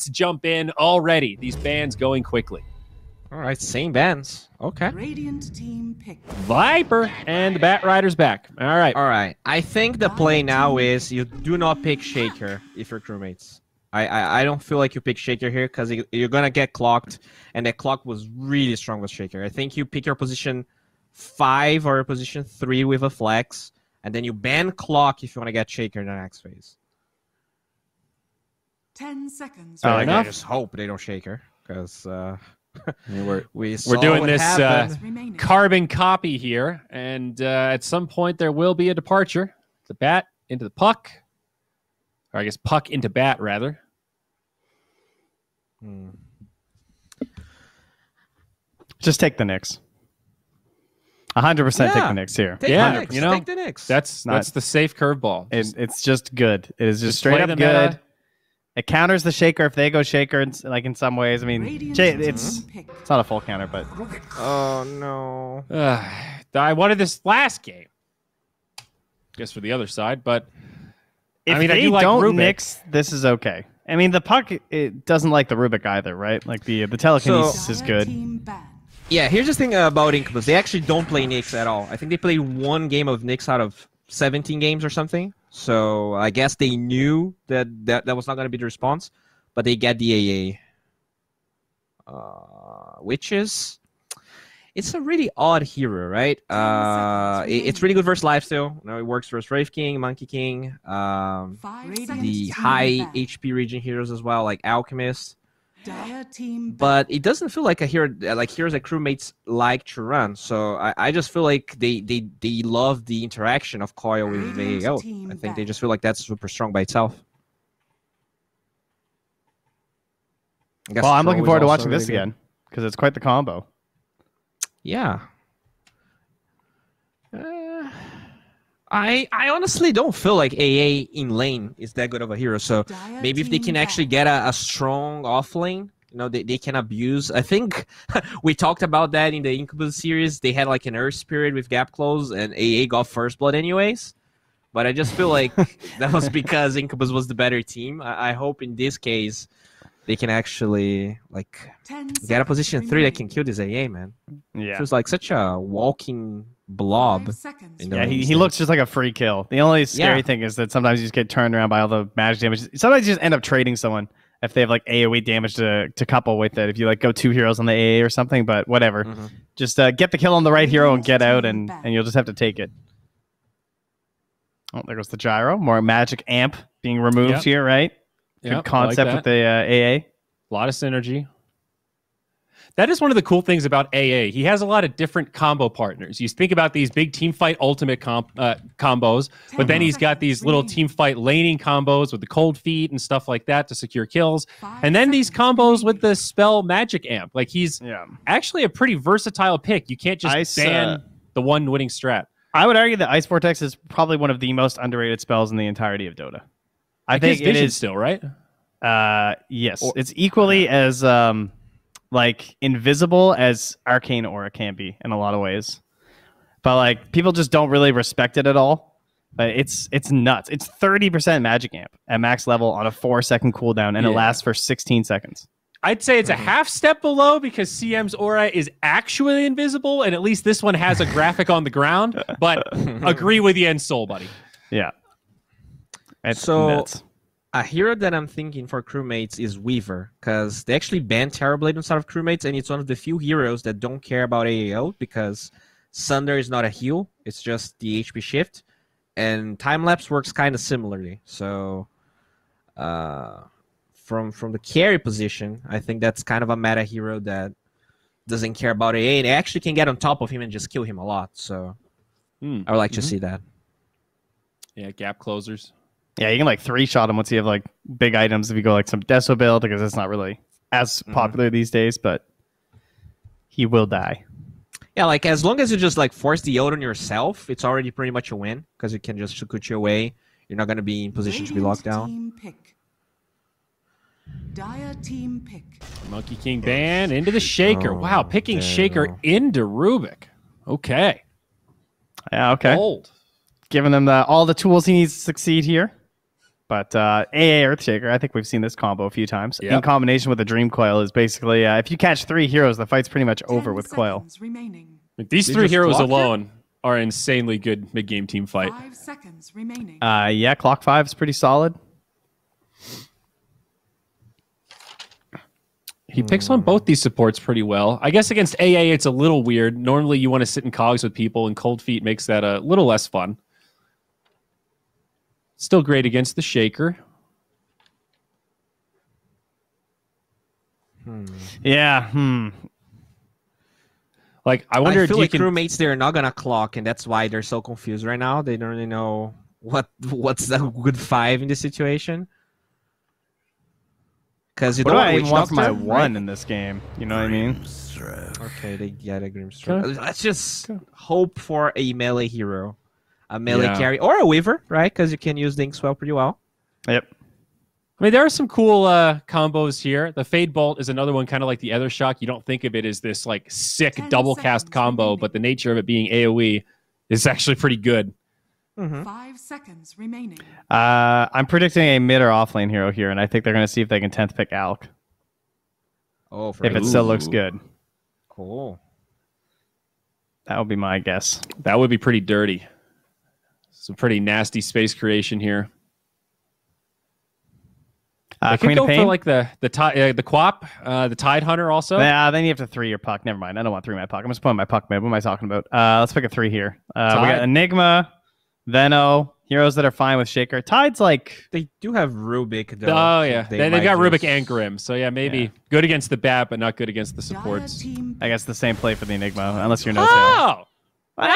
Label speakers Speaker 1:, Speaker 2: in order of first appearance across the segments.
Speaker 1: to jump in already. These bans going quickly.
Speaker 2: All right, same bans. Okay.
Speaker 3: Radiant team pick.
Speaker 1: Viper and the Bat Rider's back. All right.
Speaker 2: All right. I think the play now is you do not pick Shaker if you're crewmates. I don't feel like you pick Shaker here because you're going to get clocked, and that clock was really strong with Shaker. I think you pick your position 5 or your position 3 with a flex, and then you ban clock if you want to get Shaker in the next phase.
Speaker 3: 10 seconds.
Speaker 1: Fair
Speaker 2: I
Speaker 1: enough.
Speaker 2: just hope they don't Shaker because
Speaker 1: We're
Speaker 2: saw
Speaker 1: doing
Speaker 2: what
Speaker 1: this
Speaker 2: happened.
Speaker 1: carbon copy here, and at some point there will be a departure. The bat into the puck, or I guess puck into bat rather.
Speaker 4: Just take the Knicks. 100% take the Knicks here.
Speaker 2: Take
Speaker 1: Yeah,
Speaker 2: the Knicks.
Speaker 1: you know,
Speaker 2: Take the Knicks.
Speaker 1: That's the safe curveball.
Speaker 4: It's just good. It is just
Speaker 1: play
Speaker 4: straight
Speaker 1: the
Speaker 4: up good.
Speaker 1: meta.
Speaker 4: It counters the Shaker if they go Shaker, like in some ways. I mean,
Speaker 3: Radiant
Speaker 4: it's
Speaker 3: team pick.
Speaker 4: not a full counter, but
Speaker 2: Oh, no.
Speaker 1: I wanted this last game. I guess for the other side, but
Speaker 4: if
Speaker 1: I mean, I
Speaker 4: they
Speaker 1: do like
Speaker 4: don't
Speaker 1: Rubik.
Speaker 4: Knicks, this is okay. I mean, the puck it doesn't like the Rubik either, right? Like the telekinesis is
Speaker 3: Dire
Speaker 4: good.
Speaker 3: team ban.
Speaker 2: Yeah, here's the thing about Incubus. They actually don't play Knicks at all. I think they played 1 game of Knicks out of 17 games or something. So I guess they knew that was not going to be the response, but they get the AA. Which is... It's a really odd hero, right? It's really good versus Lifesteal. You know, it works versus Wraith King, Monkey King,
Speaker 3: 5
Speaker 2: the
Speaker 3: seconds.
Speaker 2: high HP region heroes as well, like Alchemist.
Speaker 3: Dire team ban.
Speaker 2: But it doesn't feel like a hero like heroes that crewmates like to run. So I just feel like they love the interaction of Coil with AAO. I think they just feel like that's super strong by itself. I guess
Speaker 4: Well, I'm
Speaker 2: Troll
Speaker 4: looking
Speaker 2: is
Speaker 4: forward to
Speaker 2: also
Speaker 4: watching this
Speaker 2: really good.
Speaker 4: again because it's quite the combo.
Speaker 2: Yeah. I honestly don't feel like AA in lane is that good of a hero. So
Speaker 3: Dire
Speaker 2: maybe if they
Speaker 3: team
Speaker 2: can actually
Speaker 3: ban.
Speaker 2: get a strong off lane, you know, they can abuse. I think we talked about that in the Incubus series. They had like an Earth Spirit with gap close, and AA got first blood anyways. But I just feel like that was because Incubus was the better team. I hope in this case they can actually like
Speaker 3: 10
Speaker 2: get a
Speaker 3: seconds
Speaker 2: position 3 that can
Speaker 3: remaining.
Speaker 2: kill this AA, man.
Speaker 4: Yeah,
Speaker 2: Feels like such a walking blob.
Speaker 3: 5 seconds
Speaker 2: in the
Speaker 4: yeah.
Speaker 2: lane
Speaker 4: He
Speaker 2: stage.
Speaker 4: looks just like a free kill. The only scary
Speaker 2: Yeah.
Speaker 4: thing is that sometimes you just get turned around by all the magic damage. Sometimes you just end up trading someone if they have like AoE damage to couple with it. If you like go 2 heroes on the AA or something, but whatever.
Speaker 2: Mhm.
Speaker 4: Just get the kill on the right hero and get out, and you'll just have to take it. Oh, there goes the gyro. More magic amp being removed
Speaker 1: Yep.
Speaker 4: here, right? Good
Speaker 1: Yep,
Speaker 4: concept
Speaker 1: like
Speaker 4: with the AA.
Speaker 1: A lot of synergy. That is one of the cool things about AA. He has a lot of different combo partners. You think about these big team fight ultimate combos, but then he's got these little team fight laning combos with the cold feet and stuff like that to secure kills.
Speaker 3: 5
Speaker 1: And then these
Speaker 3: seconds
Speaker 1: combos with
Speaker 3: remaining.
Speaker 1: the spell magic amp. Like he's
Speaker 4: Yeah.
Speaker 1: actually a pretty versatile pick. You can't just
Speaker 4: Ice,
Speaker 1: ban the one winning strat.
Speaker 4: I would argue that Ice Vortex is probably one of the most underrated spells in the entirety of Dota. I think it
Speaker 1: Vision
Speaker 4: is.
Speaker 1: still, right?
Speaker 4: Yes, it's equally as like invisible as Arcane Aura can be in a lot of ways, but like people just don't really respect it at all. But it's nuts. It's 30% magic amp at max level on a 4-second cooldown, and it
Speaker 1: Yeah.
Speaker 4: lasts for 16 seconds.
Speaker 1: I'd say it's a half step below because CM's aura is actually invisible, and at least this one has a graphic on the ground. But agree with you in Soul, buddy.
Speaker 4: Yeah, it's
Speaker 2: So-
Speaker 4: nuts.
Speaker 2: A hero that I'm thinking for crewmates is Weaver, because they actually banned Terrorblade inside of crewmates, and it's one of the few heroes that don't care about AAO because Sunder is not a heal, it's just the HP shift, and Time-Lapse works kind of similarly. So from the carry position, I think that's kind of a meta hero that doesn't care about AA, and actually can get on top of him and just kill him a lot. So I would like to see that.
Speaker 1: Yeah, gap closers.
Speaker 4: Yeah, you can like 3-shot him once you have like big items if you go like some Deso build, because it's not really as popular these days, but he will die.
Speaker 2: Yeah, like as long as you just like force the ult on yourself, it's already pretty much a win because it can just shoot you away. You're not going to be in position to be locked down.
Speaker 3: Team pick. Dire team pick.
Speaker 1: Monkey King ban into the Shaker.
Speaker 2: Oh,
Speaker 1: Wow, picking
Speaker 2: there you
Speaker 1: Shaker
Speaker 2: go.
Speaker 1: into Rubik. Okay.
Speaker 4: Yeah, okay.
Speaker 1: Bold.
Speaker 4: Giving them all the tools he needs to succeed here. But AA Earthshaker, I think we've seen this combo a few times.
Speaker 1: Yep.
Speaker 4: In combination with the Dream Coil is basically, if you catch 3 heroes, the fight's pretty much
Speaker 3: 10
Speaker 4: over with Coil.
Speaker 3: seconds remaining.
Speaker 1: These
Speaker 2: They
Speaker 1: 3
Speaker 2: just
Speaker 1: heroes
Speaker 2: block it?
Speaker 1: alone are insanely good mid-game team fight.
Speaker 3: 5 seconds remaining.
Speaker 4: Yeah, Clock 5 is pretty solid.
Speaker 1: He picks on both these supports pretty well. I guess against AA, it's a little weird. Normally, you want to sit in cogs with people, and Cold Feet makes that a little less fun. Still great against the Shaker.
Speaker 4: Yeah.
Speaker 1: Like, I wonder
Speaker 2: I
Speaker 1: if
Speaker 2: feel
Speaker 1: you
Speaker 2: like
Speaker 1: can...
Speaker 2: crewmates, they're not gonna clock, and that's why they're so confused right now. They don't really know what's the good 5 in this situation. Because you
Speaker 4: What
Speaker 2: don't
Speaker 4: do I
Speaker 2: want
Speaker 4: even want for my
Speaker 2: Doctor,
Speaker 4: 1 in this game? You know what I mean?
Speaker 2: Okay, they get a Grimstroke.
Speaker 1: Okay.
Speaker 2: Let's just hope for a melee hero. A melee
Speaker 1: Yeah.
Speaker 2: carry. Or a Weaver, right? Because you can use the Inkswell pretty well.
Speaker 4: Yep.
Speaker 1: I mean, there are some cool combos here. The Fade Bolt is another one, kind of like the Ether Shock. You don't think of it as this like sick
Speaker 3: 10
Speaker 1: double cast
Speaker 3: seconds
Speaker 1: combo,
Speaker 3: remaining.
Speaker 1: but the nature of it being AoE is actually pretty good.
Speaker 3: 5 seconds remaining.
Speaker 4: I'm predicting a mid or offlane hero here, and I think they're going to see if they can 10th pick Alk.
Speaker 2: Oh, for
Speaker 4: If it still looks
Speaker 1: Ooh.
Speaker 4: good.
Speaker 2: Cool.
Speaker 4: That would be my guess.
Speaker 1: That would be pretty dirty. Some pretty nasty space creation here. They could
Speaker 4: Queen
Speaker 1: go
Speaker 4: of Pain?
Speaker 1: for like the Quap, the Tide Hunter also.
Speaker 4: Yeah, then you have to 3 your puck. Never mind. I don't want 3 my puck. I'm just putting my puck mid. What am I talking about? Let's pick a 3 here. We got Enigma, Veno, heroes that are fine with Shaker. Tide's like...
Speaker 2: They do have Rubik, though.
Speaker 1: Oh yeah,
Speaker 2: so
Speaker 1: they've
Speaker 2: might
Speaker 1: got Rubik
Speaker 2: just-
Speaker 1: and Grim, so yeah, maybe
Speaker 4: Yeah.
Speaker 1: good against the bat, but not good against the
Speaker 3: Dire
Speaker 1: supports.
Speaker 3: team
Speaker 4: I guess the same play for the Enigma, unless you're no tail.
Speaker 1: Oh,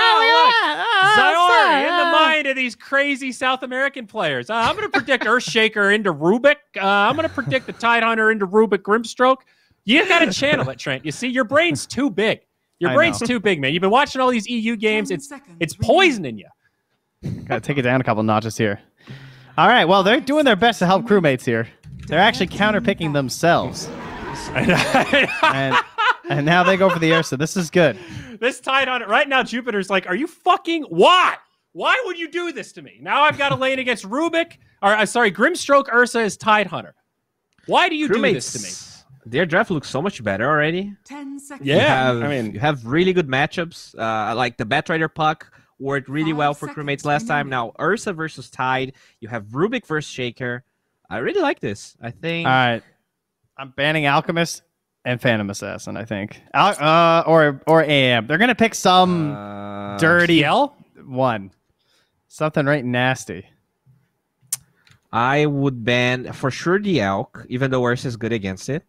Speaker 1: Zior in the mind of these crazy South American players. I'm going to predict Earthshaker into Rubik. I'm going to predict the Tide Hunter into Rubik Grimstroke. You got to channel it, Trent. You see, your brain's too big. Your
Speaker 4: I
Speaker 1: brain's
Speaker 4: know.
Speaker 1: too big, man. You've been watching all these EU games.
Speaker 3: 10
Speaker 1: It's
Speaker 3: seconds
Speaker 1: poisoning you.
Speaker 4: Gotta take it down a couple notches here. All right, well, they're doing their best to help crewmates here. They're actually counterpicking themselves. And now they go for the Ursa. This is good.
Speaker 1: This Tide Hunter right now, Jupiter's like, are you fucking why? Why would you do this to me? Now I've got a lane against Rubik, or sorry, Grimstroke Ursa is Tide Hunter. Why do you do this to me?
Speaker 2: Their draft looks so much better already.
Speaker 3: 10 seconds.
Speaker 1: Yeah.
Speaker 2: You have,
Speaker 1: I mean-
Speaker 2: you have really good matchups. Like the Batrider puck worked really
Speaker 3: 5
Speaker 2: well for
Speaker 3: seconds
Speaker 2: crewmates last time.
Speaker 3: remaining.
Speaker 2: Now Ursa versus Tide. You have Rubik versus Shaker. I really like this. I think.
Speaker 4: All right. I'm banning Alchemist and Phantom Assassin, I think. Or AM. They're going to pick some dirty
Speaker 1: TL?
Speaker 4: one. Something right nasty.
Speaker 2: I would ban for sure the Elk, even though Ursa is good against it.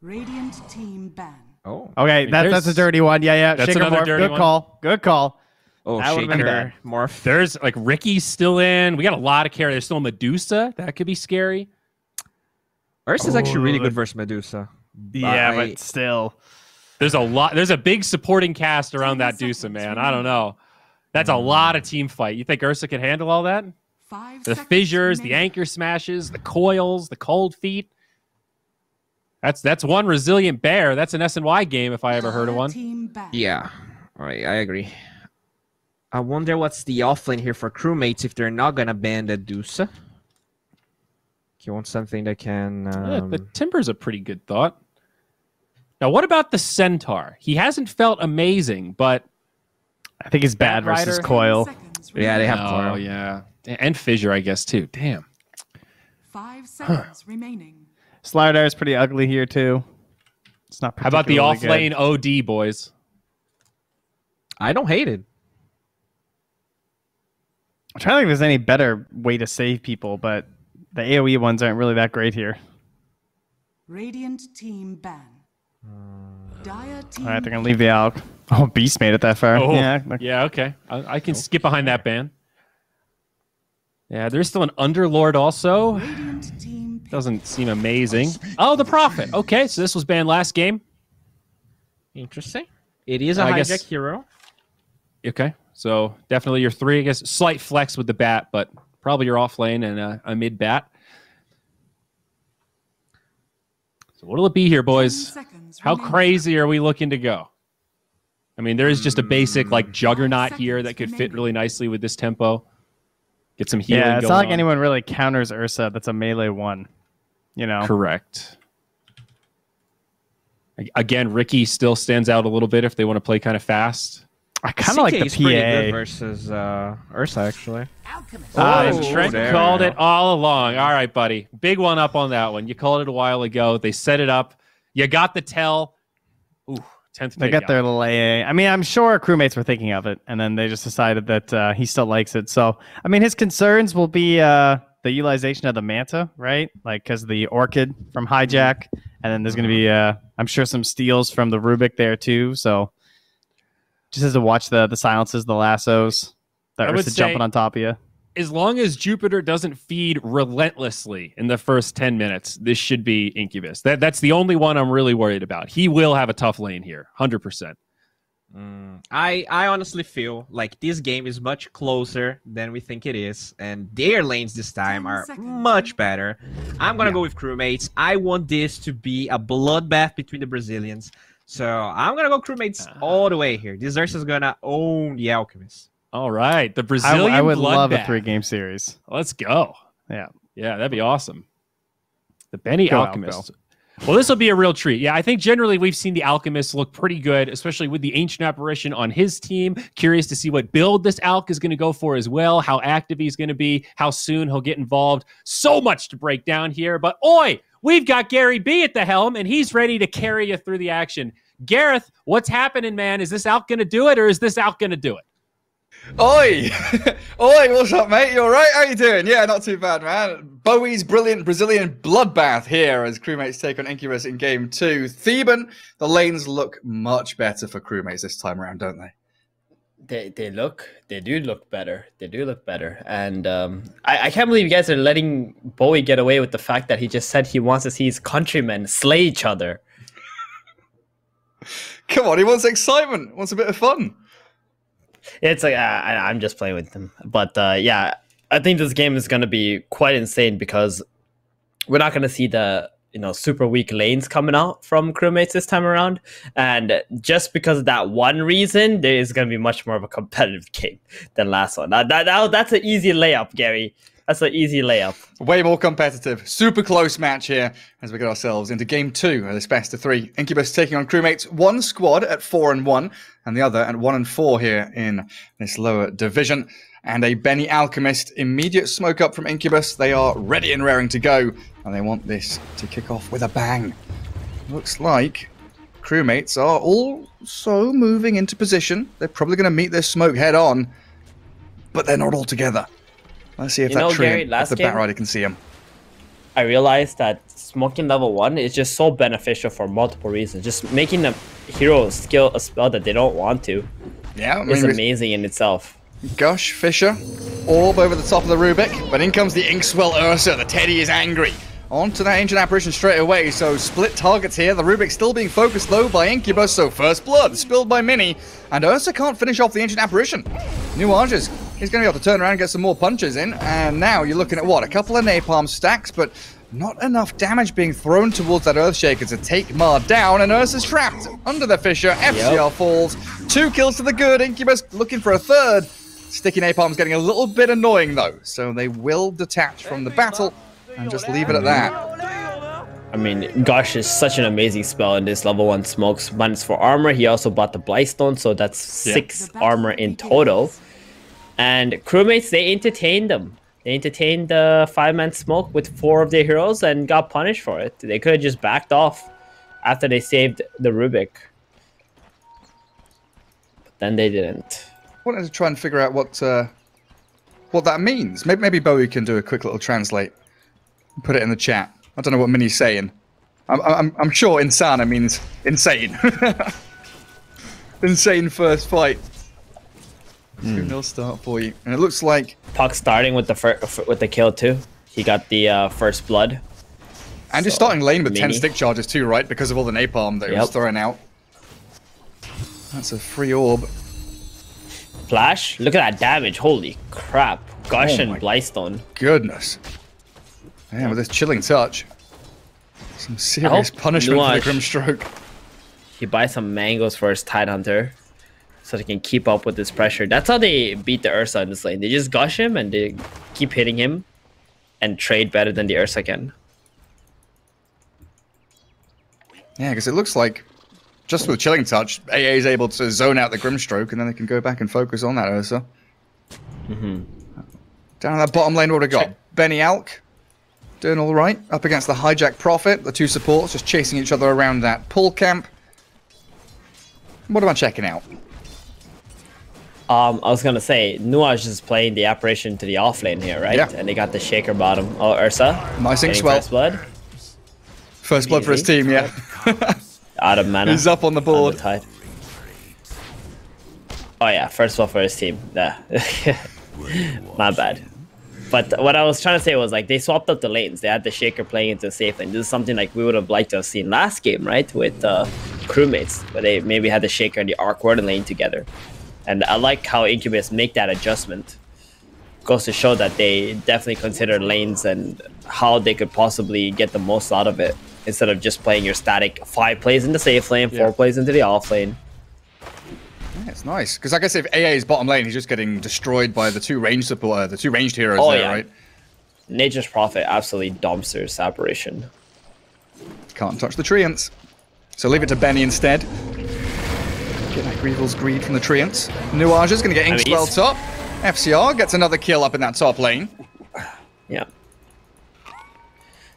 Speaker 3: Radiant team ban.
Speaker 2: Oh.
Speaker 4: Okay, that's a
Speaker 1: there's-
Speaker 4: dirty one. Yeah.
Speaker 1: That's
Speaker 4: Shaker
Speaker 1: another
Speaker 4: morph.
Speaker 1: dirty
Speaker 4: Good
Speaker 1: one.
Speaker 4: call. Good call.
Speaker 2: Oh,
Speaker 4: That would've been
Speaker 2: Shaker
Speaker 4: bad.
Speaker 2: morph.
Speaker 1: There's like Ricky's still in. We got a lot of carry. There's still Medusa. That could be scary.
Speaker 2: Ursa is actually really
Speaker 4: Oh,
Speaker 2: good versus Medusa.
Speaker 4: Yeah,
Speaker 2: I-
Speaker 4: but still.
Speaker 1: There's a lot. There's a big supporting cast around
Speaker 3: 10
Speaker 1: that Dusa,
Speaker 3: seconds
Speaker 1: man. I don't
Speaker 3: remaining.
Speaker 1: know. That's a lot of team fight. You think Ursa can handle all that?
Speaker 3: 5
Speaker 1: The
Speaker 3: seconds
Speaker 1: fissures, the
Speaker 3: remaining.
Speaker 1: anchor smashes, the coils, the cold feet. That's one resilient bear. That's an SNY game if I ever heard of
Speaker 3: Dire
Speaker 1: one.
Speaker 3: Team ban.
Speaker 2: Yeah, all right, I agree. I wonder what's the offlane here for crewmates if they're not gonna ban the Dusa. You want something that can.
Speaker 1: Yeah, the Timber's a pretty good thought. Now, what about the Centaur? He hasn't felt amazing, but
Speaker 4: I think he's bad
Speaker 1: Bat
Speaker 4: versus
Speaker 1: Rider?
Speaker 4: Coil.
Speaker 3: 10 seconds
Speaker 2: Yeah, they have
Speaker 3: remaining.
Speaker 1: oh
Speaker 2: Coil.
Speaker 1: yeah, and Fissure, I guess too. Damn.
Speaker 3: 5 seconds remaining.
Speaker 4: Slardar is pretty ugly here, too. It's not
Speaker 1: How about the
Speaker 4: particularly
Speaker 1: off
Speaker 4: good.
Speaker 1: lane OD boys?
Speaker 2: I don't hate it.
Speaker 4: I'm trying to think if there's any better way to save people, but the AoE ones aren't really that great here.
Speaker 3: Radiant team ban. Dire team.
Speaker 4: All right, they're going to leave the Alk. Oh, Beast made it that far.
Speaker 1: Oh,
Speaker 4: Yeah.
Speaker 1: yeah, okay. I can skip behind that ban. Yeah, there's still an Underlord also.
Speaker 3: Radiant team pick.
Speaker 1: Doesn't seem amazing. Oh, the Prophet. Okay, so this was banned last game.
Speaker 2: Interesting. It is a
Speaker 1: I
Speaker 2: hijack
Speaker 1: guess-
Speaker 2: hero.
Speaker 1: Okay, so definitely your 3. I guess slight flex with the bat, but probably your off lane and a mid bat. So what'll it be here,
Speaker 3: 10
Speaker 1: boys?
Speaker 3: seconds
Speaker 1: How
Speaker 3: remaining.
Speaker 1: crazy are we looking to go? I mean, there is just a basic like Juggernaut here
Speaker 3: seconds
Speaker 1: that could fit
Speaker 3: remaining.
Speaker 1: really nicely with this tempo. Get some healing.
Speaker 4: Yeah, it's
Speaker 1: going
Speaker 4: not like
Speaker 1: on.
Speaker 4: anyone really counters Ursa. That's a melee one. You know.
Speaker 1: Correct. Again, Ricky still stands out a little bit if they want to play kind of fast.
Speaker 4: I kind of like the
Speaker 2: CK is pretty good
Speaker 4: PA.
Speaker 2: versus Ursa, actually.
Speaker 1: Trent
Speaker 2: there
Speaker 1: called
Speaker 2: we
Speaker 1: it all along. All right, buddy. Big one up on that one. You called it a while ago. They set it up. You got the tell. Ooh, 10th
Speaker 4: They got their little AA. I mean, I'm sure crewmates were thinking of it, and then they just decided that he still likes it. So, I mean, his concerns will be the utilization of the Manta, right? Like, because of the Orchid from Hijack, and then there's going to be, I'm sure, some steals from the Rubik there too. So, just has to watch the silences, the lassos, that Ursa jumping on top of you.
Speaker 1: As long as Jupiter doesn't feed relentlessly in the first 10 minutes, this should be Incubus. That's the only one I'm really worried about. He will have a tough lane here, 100%.
Speaker 2: I honestly feel like this game is much closer than we think it is, and their lanes this time are much better. I'm gonna go with Crewmates. I want this to be a bloodbath between the Brazilians, so I'm gonna go Crewmates all the way here. This Ursa is gonna own the Alchemist.
Speaker 1: All right, the Brazilian
Speaker 4: I would love a
Speaker 1: bloodbath.
Speaker 4: 3-game series.
Speaker 1: Let's go.
Speaker 4: Yeah.
Speaker 1: Yeah, that'd be awesome. The Benny
Speaker 4: Go,
Speaker 1: Alchemist. Well, this will be a real treat. Yeah, I think generally we've seen the Alchemist look pretty good, especially with the Ancient Apparition on his team. Curious to see what build this Alch is going to go for as well, how active he's going to be, how soon he'll get involved. So much to break down here. But, oi, we've got Gary B at the helm, and he's ready to carry you through the action. Gareth, what's happening, man? Is this Alch going to do it, or is this Alch going to do it?
Speaker 5: Oi! Oi, what's up, mate? You alright? How you doing? Yeah, not too bad, man. Bowie's brilliant Brazilian bloodbath here as Crewmates take on Incubus in Game 2. Theban, the lanes look much better for Crewmates this time around, don't they?
Speaker 6: They do look better. They do look better. And I can't believe you guys are letting Bowie get away with the fact that he just said he wants to see his countrymen slay each other.
Speaker 5: Come on, he wants excitement, wants a bit of fun.
Speaker 6: It's like I'm just playing with him, but yeah, I think this game is going to be quite insane because we're not going to see the super weak lanes coming out from Crewmates this time around, and just because of that one reason, there is going to be much more of a competitive game than last one. That's an easy layup, Gary. That's an easy layup.
Speaker 5: Way more competitive. Super close match here as we get ourselves into Game 2 of this best of 3. Incubus taking on Crewmates, one squad at 4-1 and the other at 1-4 here in this lower division. And a Benny Alchemist, immediate smoke up from Incubus. They are ready and raring to go, and they want this to kick off with a bang. Looks like Crewmates are also moving into position. They're probably going to meet this smoke head on, but they're not all together. Let's see if that tree, if the Batrider can see him.
Speaker 6: I realized that smoking level 1 is just so beneficial for multiple reasons. Just making the hero skill a spell that they don't want to is amazing in itself.
Speaker 5: Gush, Fisher, orb over the top of the Rubik, but in comes the Inkswell Ursa. The Teddy is angry. On to that Ancient Apparition straight away, so split targets here. The Rubik still being focused though by Incubus, so first blood spilled by Mini, and Ursa can't finish off the Ancient Apparition. New Arches, he's going to have to turn around and get some more punches in, and now you're looking at what, a couple of Napalm stacks, but not enough damage being thrown towards that Earthshaker to take Mar down, and Ursa's trapped under the Fisher. FCR falls, 2 kills to the good. Incubus looking for a third. Sticky Napalm's getting a little bit annoying though, so they will detach from the battle and just leave it at that.
Speaker 6: I mean, Gush is such an amazing spell in this level 1 smokes. -4 armor. He also bought the Blightstone, so that's 6 armor in total. And Crewmates, they entertained them. They entertained the 5-man smoke with 4 of their heroes and got punished for it. They could have just backed off after they saved the Rubik. But then they didn't.
Speaker 5: I wanted to try and figure out what that means. Maybe Bowie can do a quick little translate. Put it in the chat. I don't know what Mini's saying. I'm sure Insana means insane. Insane first fight. 2-0 start for you, and it looks like
Speaker 6: Puck starting with the kill too. He got the first blood.
Speaker 5: And you're starting lane with 10 stick charges too, right? Because of all the napalm that he was throwing out. That's a free orb.
Speaker 6: Flash, look at that damage! Holy crap! Gush and Blightstone.
Speaker 5: Goodness. Man, with this chilling touch. Some serious punishment for the Grimstroke.
Speaker 6: He buys some mangoes for his Tidehunter, so they can keep up with this pressure. That's how they beat the Ursa in this lane. They just gush him and they keep hitting him and trade better than the Ursa can.
Speaker 5: Yeah, because it looks like just with Chilling Touch, AA is able to zone out the Grimstroke, and then they can go back and focus on that Ursa. Down in that bottom lane, what have we got? Benny Alk doing all right up against the Hijack Prophet. The two supports just chasing each other around that pull camp. What am I checking out?
Speaker 6: I was gonna say, Nuage is playing the apparition to the off lane here, right?
Speaker 5: Yeah.
Speaker 6: And they got the Shaker bottom. Oh, Ursa.
Speaker 5: Nice
Speaker 6: getting
Speaker 5: Inkswell.
Speaker 6: First blood.
Speaker 5: First blood for his team, yeah.
Speaker 6: Out of mana.
Speaker 5: He's up on the board.
Speaker 6: On the oh yeah, first blood for his team. Yeah. My bad. But what I was trying to say was like they swapped up the lanes. They had the Shaker playing into the safe lane. This is something like we would have liked to have seen last game, right? With Crewmates, where they maybe had the Shaker and the Arc Warden lane together. And I like how Incubus make that adjustment. Goes to show that they definitely consider lanes and how they could possibly get the most out of it, instead of just playing your static 5 plays in the safe lane, 4 plays into the off lane.
Speaker 5: Yeah, it's nice. Because I guess if AA is bottom lane, he's just getting destroyed by the two ranged support, the two ranged heroes right?
Speaker 6: Nature's Prophet absolutely dumpsters Apparition.
Speaker 5: Can't touch the Treants. So leave it to Benny instead. Get that Grievel's Greed from the Treants. Nuage is going to get Inkswell top. FCR gets another kill up in that top lane.
Speaker 6: Yeah.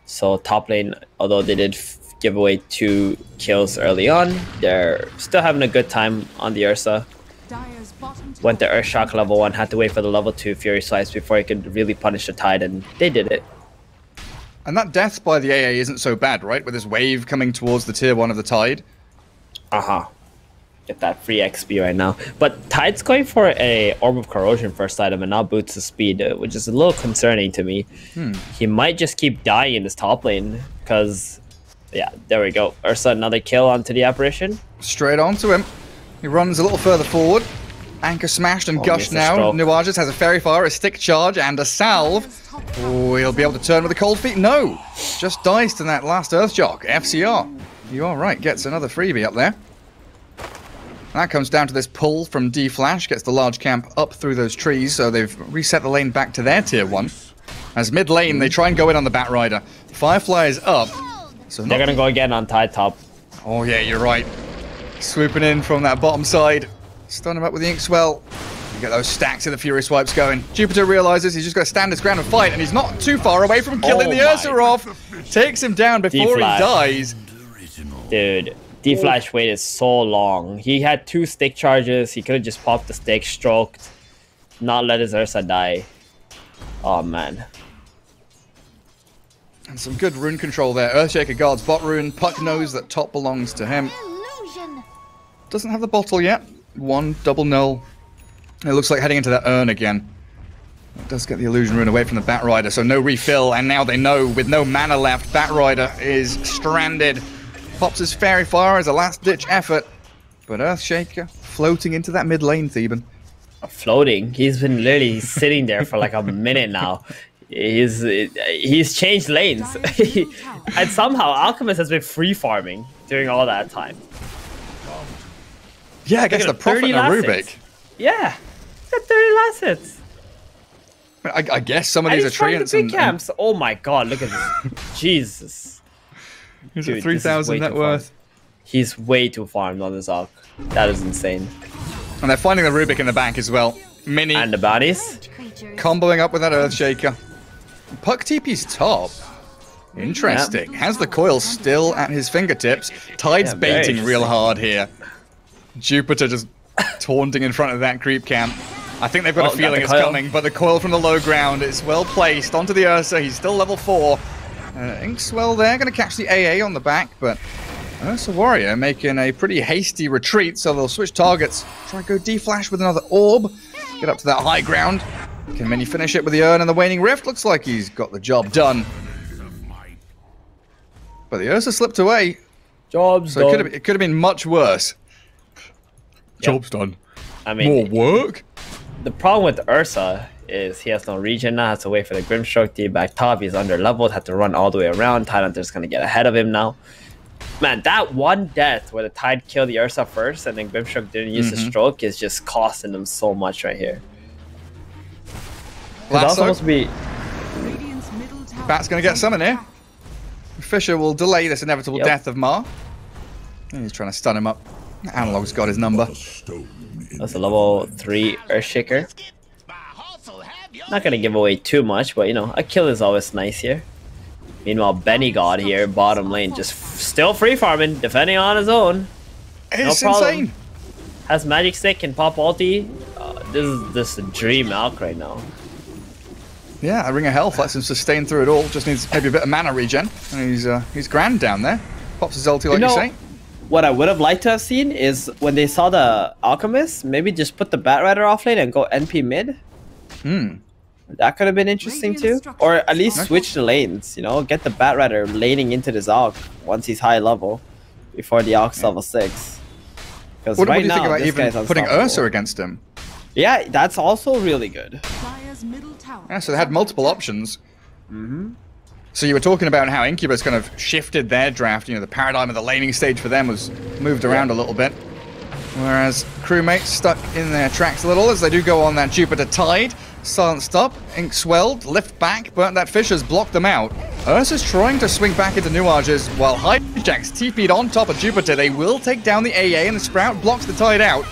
Speaker 6: So top lane, although they did give away 2 kills early on, they're still having a good time on the Ursa. Went to Earthshock level 1, had to wait for the level 2 Fury Swipes before he could really punish the Tide, and they did it.
Speaker 5: And that death by the AA isn't so bad, right? With this wave coming towards the tier 1 of the Tide.
Speaker 6: Get that free XP right now. But Tide's going for a Orb of Corrosion first item and not Boots of Speed, which is a little concerning to me. He might just keep dying in this top lane, because, yeah, there we go. Ursa, another kill onto the Apparition. Straight
Speaker 5: onto him. He runs a little further forward. Anchor smashed and gushed now. Nuages has a Fairy Fire, a Stick Charge, and a Salve. Oh, he'll be able to turn with a Cold Feet. No! Just dies to that last Earthshock. FCR. You are right, gets another freebie up there. That comes down to this pull from D-Flash, gets the large camp up through those trees, so they've reset the lane back to their tier 1. As mid lane, they try and go in on the Batrider. Firefly is up. So
Speaker 6: they're going to go again on Tide top.
Speaker 5: Oh yeah, you're right. Swooping in from that bottom side. Stun him up with the Inkswell. You get those stacks of the Fury Swipes going. Jupiter realizes he's just got to stand his ground and fight, and he's not too far away from killing the Ursa off. Takes him down before he dies.
Speaker 6: Dude. D-Flash waited so long. He had 2 stick charges. He could have just popped the stick, stroked, not let his Ursa die. Oh, man.
Speaker 5: And some good rune control there. Earthshaker guards bot rune. Puck knows that top belongs to him. Doesn't have the bottle yet. 1 double null. It looks like heading into that urn again. It does get the illusion rune away from the Batrider, so no refill. And now they know, with no mana left, Batrider is stranded. Pops his Fairy Fire as a last-ditch effort, but Earthshaker floating into that mid lane, Theban.
Speaker 6: Floating? He's been literally sitting there for like a minute now. He's changed lanes. And somehow Alchemist has been free farming during all that time.
Speaker 5: Yeah, I guess the Prophet and Rubik.
Speaker 6: Yeah, he's got 30 last hits.
Speaker 5: I guess some of these are Treants and
Speaker 6: camps. Oh my god, look at this. Jesus.
Speaker 5: He's at 3,000 net worth.
Speaker 6: He's way too farmed on this arc. That is insane.
Speaker 5: And they're finding the Rubik in the bank as well. Mini.
Speaker 6: And the bounties.
Speaker 5: Comboing up with that Earthshaker. Puck TP's top. Interesting. Yep. Has the coil still at his fingertips. Tide's baiting real hard here. Jupiter just taunting in front of that creep camp. I think they've got a feeling it's coming, but the coil from the low ground is well placed onto the Ursa. He's still level 4. Inkswell there, going to catch the AA on the back, but Ursa Warrior making a pretty hasty retreat, so they'll switch targets. Try and go D-Flash with another orb. Get up to that high ground. Can Mini finish it with the Urn and the Waning Rift? Looks like he's got the job done. But the Ursa slipped away.
Speaker 6: Job's
Speaker 5: so
Speaker 6: done.
Speaker 5: It could have been much worse. Yep. Job's done.
Speaker 6: I mean,
Speaker 5: more work?
Speaker 6: The problem with Ursa is he has no regen now, has to wait for the Grimstroke to back top. He's under leveled, had to run all the way around. Tidehunter's gonna get ahead of him now. Man, that one death where the Tide killed the Ursa first and then Grimstroke didn't use the stroke is just costing them so much right here. That's
Speaker 5: Lasso.
Speaker 6: supposed to be.
Speaker 3: Radiant's middle tower.
Speaker 5: Bat's going to get someone here. Fisher will delay this inevitable death of Ma. And he's trying to stun him up. Analog's got his number.
Speaker 6: That's a level 3 Earthshaker. Not gonna give away too much, but you know, a kill is always nice here. Meanwhile, Benny God here, bottom lane, just still free farming, defending on his own.
Speaker 5: It's
Speaker 6: no problem.
Speaker 5: insane.
Speaker 6: Has magic stick and pop ulti. This is just a dream out right now.
Speaker 5: Yeah, a ring of health lets him sustain through it all. Just needs maybe a bit of mana regen, and he's grand down there. Pops his ulti like you say.
Speaker 6: What I would have liked to have seen is when they saw the Alchemist, maybe just put the Batrider off lane and go NP mid. That could have been interesting too. Or at least switch the lanes, you know, get the Batrider laning into this Alch once he's high level before the Alch's level 6. Because
Speaker 5: What
Speaker 6: right
Speaker 5: do you think
Speaker 6: now,
Speaker 5: about
Speaker 6: this
Speaker 5: even
Speaker 6: guy's
Speaker 5: putting
Speaker 6: unstoppable.
Speaker 5: Ursa against him?
Speaker 6: Yeah, that's also really good.
Speaker 3: Dire's middle tower.
Speaker 5: Yeah, so they had multiple options. So you were talking about how Incubus kind of shifted their draft. You know, the paradigm of the laning stage for them was moved around a little bit. Whereas Crewmates stuck in their tracks a little as they do go on that Jupiter Tide. Silent stop, Ink swelled, lift back, but that Fisher's blocked them out. Ursa's trying to swing back into Nuages while Hijack's TP'd on top of Jupiter. They will take down the AA and the Sprout blocks the Tide out.